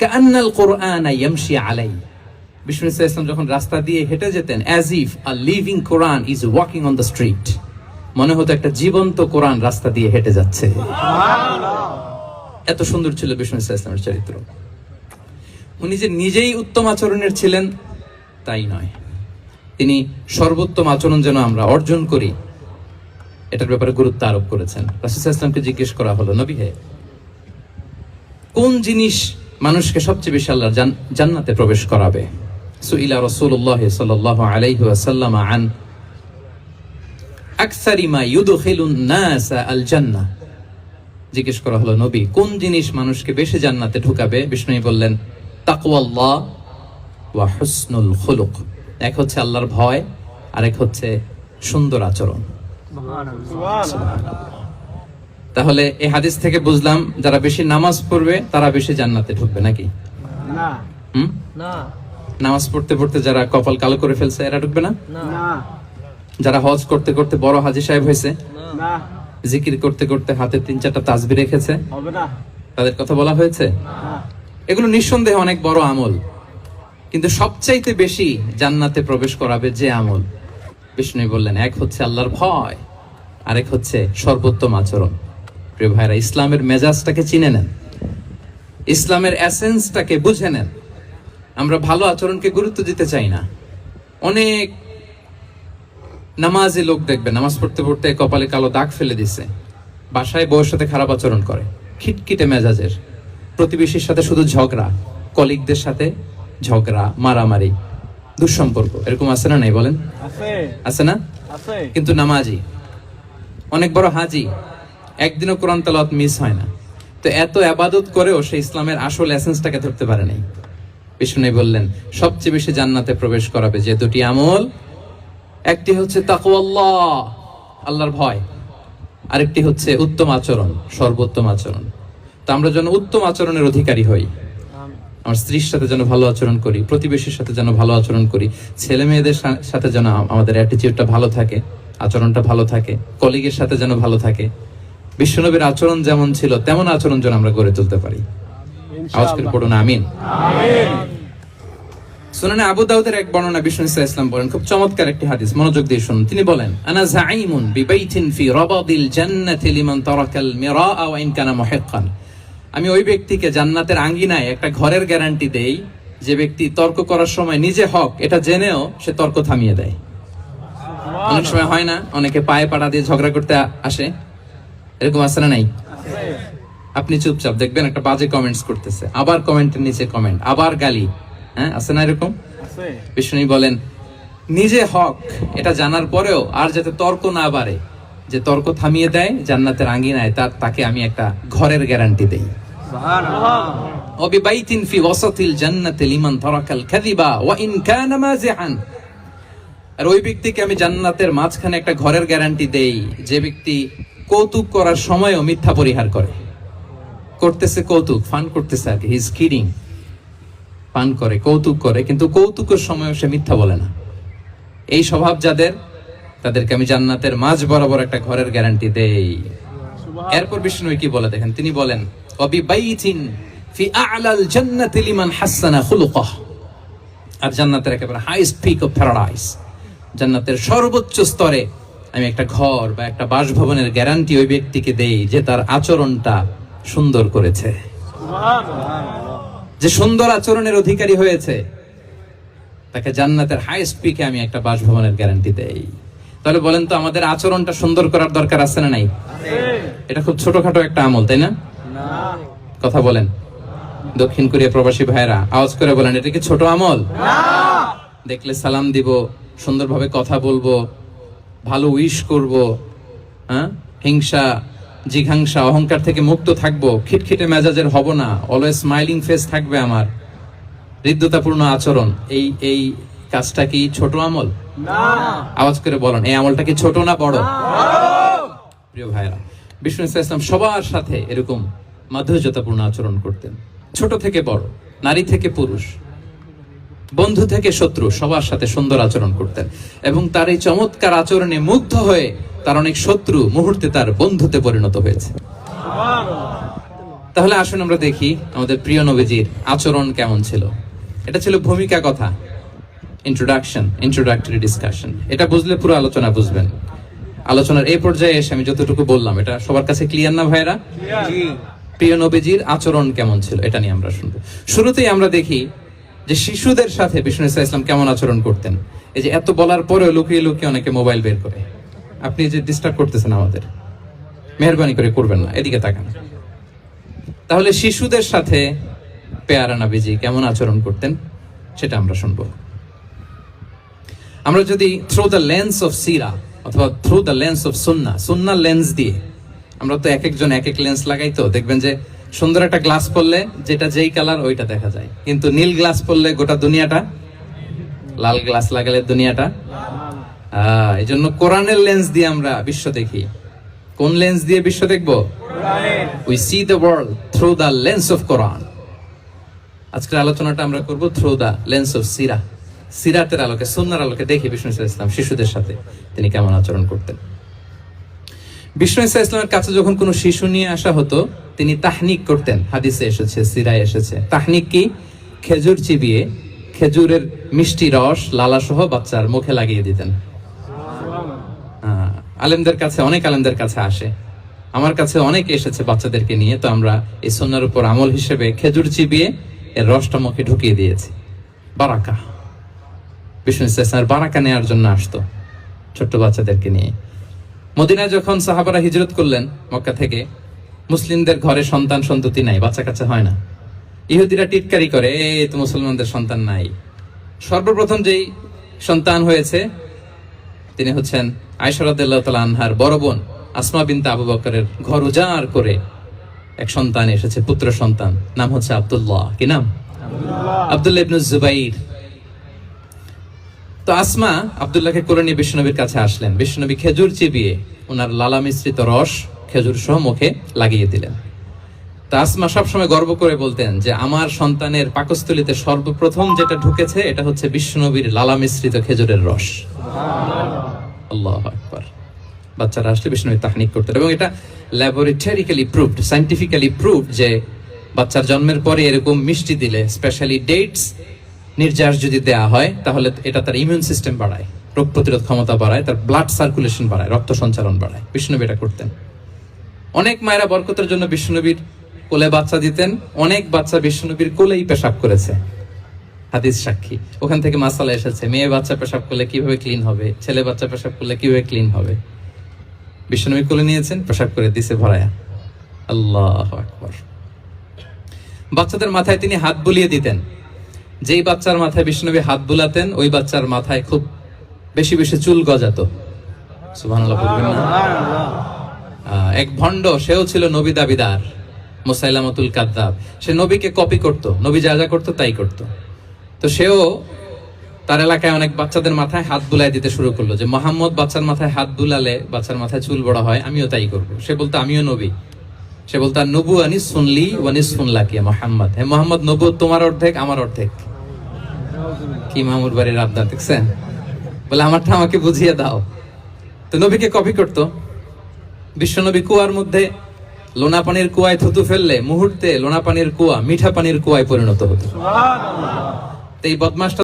কাআন্নাল কুরআনা ইয়ামশি আলাই। বিষ্ণু সাল্লাল্লাহু আলাইহি ওয়াসাল্লাম যখন রাস্তা দিয়ে হেঁটে যেতেন, as if a living Quran is walking on the street, মনে হতো একটা জীবন্ত কোরআন রাস্তা দিয়ে হেঁটে যাচ্ছে। এত সুন্দর ছিল বিষ্ণু সাল্লাল্লাহু আলাইহি ওয়াসাল্লামের চরিত্র। উনি যে নিজেই উত্তম আচরণের ছিলেন তাই নয়, তিনি সর্বোত্তম আচরণ যেন আমরা অর্জন করি এটার ব্যাপারে গুরুত্ব আরোপ করেছেন। রাসূল সাল্লাল্লাহু আলাইহি ওয়াসাল্লামকে জিজ্ঞেস করা হলো, নবী হে, কোন জিনিস মানুষকে সবচেয়ে বেশি আল্লাহর জান্নাতে প্রবেশ করাবে? সুইলা রাসূলুল্লাহ সাল্লাল্লাহু আলাইহি ওয়াসাল্লাম আন আকসারি মা ইউদখিলুন নাস আল জান্নাহ। জিজ্ঞেস করা হলো, নবী কোন জিনিস মানুষকে বেশি জান্নাতে ঢুকাবে? বিষ্ণু বললেন, তাকওয়াল্লাহ ওয়া হুসনুল খুলুক। এক হচ্ছে আল্লাহর ভয়, আর এক হচ্ছে সুন্দর আচরণ। তাহলে এই হাদিস থেকে বুঝলাম যারা বেশি নামাজ পড়বে তারা বেশি জান্নাতে ঢুকবে নাকি? না। নামাজ পড়তে পড়তে যারা কপাল কালো করে ফেলছে এরা ঢুকবে না? যারা হজ করতে করতে বড় হাজী সাহেব হয়েছে, জিকির করতে করতে হাতে 3-4টা তাসবিহ রেখেছে, তাদের কথা বলা হয়েছে? এগুলো নিঃসন্দেহে অনেক বড় আমল, কিন্তু সবচাইতে বেশি জান্নাতে প্রবেশ করাবে যে আমল, বিষ্ণু বললেন, এক হচ্ছে আল্লাহর ভয়, আরেক হচ্ছে সর্বোত্তম আচরণ। প্রিয় ভাইরা, ইসলামের মেজাজটাকে চিনে নেন, ইসলামের এসেন্সটাকে বুঝে নেন। আমরা ভালো আচরণকে গুরুত্ব দিতে চাই না। অনেক নামাজি লোক দেখবে নামাজ পড়তে পড়তে কপালে কালো দাগ ফেলে দিছে, বাসায় বউয়ের সাথে খারাপ আচরণ করে, খিটখিটে মেজাজের, প্রতিবেশীর সাথে শুধু ঝগড়া, কলিগদের সাথে ঝগড়া, মারামারি, দুঃসম্পর্ক, এরকম আছে না? নাই বলেন, আছে না? কিন্তু নামাজি, অনেক বড় হাজি, একদিনও কোরআন তেলাওয়াত মিস হয় না। তো এত ইবাদত করেও সে ইসলামের আসল এসেন্সটাকে ধরতে পারে নাই। বিষ্ণু বললেন, সবচেয়ে বেশি জান্নাতে প্রবেশ করাবে যে দুটি আমল, একটি হচ্ছে তাকওয়াল্লাহ, আল্লাহর ভয়, আরেকটি হচ্ছে উত্তম আচরণ, সর্বোত্তম আচরণ। তো আমরা যেন উত্তম আচরণের অধিকারী হই। আমার স্ত্রীর সাথে যেন ভালো আচরণ করি, প্রতিবেশীর সাথে যেন ভালো আচরণ করি, ছেলে মেয়েদের সাথে যেন আমাদের অ্যাটিটিউডটা ভালো থাকে, আচরণটা ভালো থাকে, কলিগের সাথে যেন ভালো থাকে। বিশ্বনবীর আচরণ যেমন ছিল তেমন আচরণ যেন আমরা গড়ে তুলতে পারি। আওয়াজ করে পড়ুন আমিন। সুনানে আবু দাউদের এক বর্ণনা, বিষ্ণু সাল্লাল্লাহু আলাইহি ওয়াসাল্লাম বলেন, খুব চমৎকার একটি হাদিস, মনোযোগ দিয়ে শুনুন। তিনি বলেন, আনা যাঈমুন বিবাইতিন ফি রাবাদিল জান্নাতি লিমান তারাকাল মিরাআ ওয়া ইন কানা মুহিক্কান। আমি ওই ব্যক্তিকে জান্নাতের আঙ্গিনায় একটা ঘরের গ্যারান্টি দেই যে ব্যক্তি তর্ক করার সময় নিজে হক এটা জেনেও সে তর্ক থামিয়ে দেয়। অনেক সময় হয় না, অনেকে পায়ে পাড়া দিয়ে ঝগড়া করতে আসে, এরকম আছে না নাই? আপনি চুপচাপ দেখবেন একটা বাজে কমেন্টস করতেছে, আবার কমেন্টের নিচে কমেন্ট, আবার গালি, হ্যাঁ আছে না এরকম? বিষ্ণু বলেন, নিজে হক এটা জানার পরেও আর যাতে তর্ক না বাড়ে, যে তর্ক থামিয়ে দেয় জান্নাতের আঙ্গিনায়, তাকে আমি একটা ঘরের গ্যারান্টি দেই। সুবহানাল্লাহ। ওয়াবিবাইতিন ফি ওয়াসাতিল জান্নাতি লিমান তারাকাল কাযিবা ওয়া ইন কানা মাযিহান। আর ওই ব্যক্তিকে আমি জান্নাতের মাঝখানে একটা ঘরের গ্যারান্টি দেই যে ব্যক্তি কৌতুক করার সময়ও মিথ্যা পরিহার করে। করতেছে কৌতুক, ফান করতেছে আর কি, হি ইজ কিডিং, ফান করে, কৌতুক করে, কিন্তু কৌতুকের সময়ও সে মিথ্যা বলে না। এই স্বভাব যাদের, তাদেরকে আমি জান্নাতের মাঝ বরাবর একটা ঘরের গ্যারান্টি দেই। এরপর বিষ্ণু কি বলে দেখেন, তিনি বলেন, ওয়াবিবাইতিন ফি আ'লাল জান্নাতি লিমান হাসানা খুলুকাহ। আর জান্নাতের একেবারে হাইস্ট পিক অফ প্যারাডাইস, জান্নাতের সর্বোচ্চ স্তরে আমি একটা ঘর বা একটা বাসভবনের গ্যারান্টি ওই ব্যক্তিকে দেই যে তার আচরণটা সুন্দর করেছে, যে সুন্দর আচরণের অধিকারী হয়েছে, তাকে জান্নাতের হাইস্ট পিকে আমি একটা বাসভবনের গ্যারান্টি দেই। তাহলে বলেন তো, আমাদের আচরণটা সুন্দর করার দরকার আছে না নাই? এটা খুব ছোটখাটো একটা আমল, তাই না? কথা বলেন, দক্ষিণ কোরিয়া প্রবাসী ভাইরা আওয়াজ করে বলেন, এটা কি ছোট আমল? দেখলে সালাম দিব, সুন্দরভাবে কথা বলবো, ভালো উইশ করব, হ্যাঁ, হিংসা জিঘাংসা অহংকার থেকে মুক্ত থাকবো, খিটখিটে মেজাজের হব না, অলওয়েজ স্মাইলিং ফেস থাকবে আমার, হৃদ্যতাপূর্ণ আচরণ। এই কাজটা কি ছোট আমল? আওয়াজ করে বলেন, এই আমলটা কি ছোট না বড়? প্রিয় ভাইরা, বিষ্ণু ইসলাম সবার সাথে এরকম মাধুর্যতাপূর্ণ আচরণ করতেন, ছোট থেকে বড়, নারী থেকে পুরুষ, বন্ধু থেকে শত্রু, সবার সাথে সুন্দর আচরণ করতেন। এবং তার এই চমৎকার আচরণে মুগ্ধ হয়ে তার অনেক শত্রু মুহূর্তে তার বন্ধুতে পরিণত হয়েছে। তাহলে আসুন আমরা দেখি আমাদের প্রিয় নবীজির আচরণ কেমন ছিল। এটা ছিল ভূমিকা কথা, ইন্ট্রোডাক্টরি ডিসকাশন। এটা বুঝলে পুরো আলোচনা বুঝবেন। আলোচনার এই পর্যায়ে এসে আমি যতটুকু বললাম এটা সবার কাছে ক্লিয়ার না ভাইরা? প্রিয় নবীজির আচরণ কেমন ছিল এটা নিয়ে আমরা শুনবো। শুরুতেই আমরা দেখি যে শিশুদের সাথে বিষ্ণু ইসলাম কেমন আচরণ করতেন। এই যে এত বলার পরেও লুকিয়ে লুকিয়ে অনেকে মোবাইল বের করে, আপনি যে ডিস্টার্ব করতেছেন আমাদের, মেহরবানি করে করবেন না, এদিকে তাকান। তাহলে শিশুদের সাথে পেয়ারা নবীজি কেমন আচরণ করতেন সেটা আমরা শুনবো। আমরা যদি থ্রু দ্য লেন্স অফ সিরা অথবা through the lens of Sunnah lens দিয়ে, আমরা তো এক একজন এক এক লেন্স লাগাই, তো দেখবেন যে সুন্দর একটা গ্লাস পরলে যেটা যেই কালার ওইটা দেখা যায়, কিন্তু নীল গ্লাস পরলে গোটা দুনিয়াটা, লাল গ্লাস লাগালে দুনিয়াটা। এই জন্য কোরআনের লেন্স দিয়ে আমরা বিশ্ব দেখি। কোন লেন্স দিয়ে বিশ্ব দেখবো? We see the world through the lens of Quran. আজকের আলোচনাটা আমরা করব থ্রু দ্য লেন্স অফ সিরাতের আলোকে, সুন্নাহর আলোকে দেখি বিষ্ণু ইসলাম শিশুদের সাথে তিনি কেমন আচরণ করতেন। বিষ্ণু ইসলামের কাছে যখন কোনো শিশু নিয়ে আসা হতো তিনি তাহনিক করতেন। হাদিসে এসেছে, সিরায় এসেছে। তাহনিক কি? খেজুর চিবিয়ে খেজুরের মিষ্টি রস লালা সহ বাচ্চার মুখে লাগিয়ে দিতেন। আলেমদের কাছে, অনেক আলেমদের কাছে আসে, আমার কাছে অনেকে এসেছে বাচ্চাদেরকে নিয়ে, তো আমরা এই সুন্নাহর উপর আমল হিসেবে খেজুর চিবিয়ে এর রসটা মুখে ঢুকিয়ে দিয়েছি। বারাকা, বিষ্ণু ইসলামের বারাকা নেওয়ার জন্য আসতো ছোট্ট বাচ্চাদেরকে নিয়ে। মদিনায় যখন সাহাবারা হিজরত করলেন মক্কা থেকে, মুসলিমদের ঘরে সন্তান সন্ততি নাই, বাচ্চা কাচ্চা হয় না। ইহুদিরা টিটকারি করে, এই তো মুসলমানদের সন্তান নাই। সর্বপ্রথম যেই সন্তান হয়েছে তিনি হচ্ছেন আয়েশা রাদিয়াল্লাহু তাআলা আনহার বড় বোন আসমা বিনতে আবু বকরের ঘর উজাড় করে এক সন্তান এসেছে, পুত্র সন্তান, নাম হচ্ছে আব্দুল্লাহ। কি নাম? আব্দুল্লাহ ইবনে জুবাইর। তো আসমা আব্দুল্লাহকে কোলে নিয়ে বিশ্বনবীর কাছে আসলেন। বিশ্বনবী খেজুর চিবিয়ে ওনার লালা মিশ্রিত রস খেজুর সহ মুখে লাগিয়ে দিলেন। তা আসমা সবসময় গর্ব করে বলতেন যে আমার সন্তানের পাকস্থলীতে সর্বপ্রথম যেটা ঢুকেছে এটা হচ্ছে বিশ্বনবীর লালা মিশ্রিত খেজুরের রস। আল্লাহু আকবার। বাচ্চারা আসলে বিষ্ণু তাহনিক করতেন, এবং এটা ল্যাবরেটরিক্যালি প্রুভড, সায়েন্টিফিক্যালি প্রুভড যে বাচ্চার জন্মের পরে এরকম মিষ্টি দিলে, স্পেশালি ডেটস নির্যাস যদি দেয়া হয়, তাহলে এটা তার ইমিউন সিস্টেম বাড়ায়, রোগ প্রতিরোধ ক্ষমতা বাড়ায়, তার ব্লাড সার্কুলেশন বাড়ায়, রক্ত সঞ্চালন বাড়ায়। বিষ্ণুনবী এটা করতেন। অনেক মায়েরা বরকতের জন্য বিষ্ণুনবীর কোলে বাচ্চা দিতেন। অনেক বাচ্চা বিষ্ণুনবীর কোলেই পেশাব করেছে, হাদিস সাক্ষী। ওখান থেকে মাসালা এসেছে, মেয়ে বাচ্চা পেশাব করলে কিভাবে ক্লিন হবে, ছেলে বাচ্চা পেশাব করলে কিভাবে ক্লিন হবে। বিষ্ণুনবী কোলে নিয়েছেন, পেশাব করে দিছে ভরায়া। আল্লাহু আকবার। বাচ্চাদের মাথায় তিনি হাত বুলিয়ে দিতেন। যেই বাচ্চার মাথায় বিষ্ণুনবী হাত বুলাতেন ওই বাচ্চার মাথায় খুব বেশি বেশি চুল গজাতো। সুবহানাল্লাহ বলবেন না? এক ভণ্ড, সেও ছিল নবী দাবিদার, মুসাইলামাতুল কাযযাব। সে নবীকে কপি করত, নবী যা যা করতো তাই করত। তো সেও তার এলাকায় অনেক বাচ্চাদের মাথায় হাত বুলাই দিতে শুরু করলো, যে মুহাম্মদ বাচ্চার মাথায় হাত বুলালে বাচ্চার মাথায় চুল বড় হয়, আমিও তাই করব। সে বলতো আমিও নবী। সে বলতো নবু আনিস শুনলি ওয়ানিস শুনলাকি মুহাম্মদ। হে মুহাম্মদ, নবু তোমার অর্ধেক আমার অর্ধেক। কি মামুর বাড়ির আবদার দেখছেন? বলে আমারটা আমাকে বুঝিয়ে দাও। তো নবীকে কপি করত। বিশ্বনবী কুয়ার মধ্যে লোনা পানির কুয়ায় থুতু ফেললে মুহূর্তে লোনা পানির কুয়া মিঠা পানির কুয়ায় পরিণত হতো। এই বদমাশটা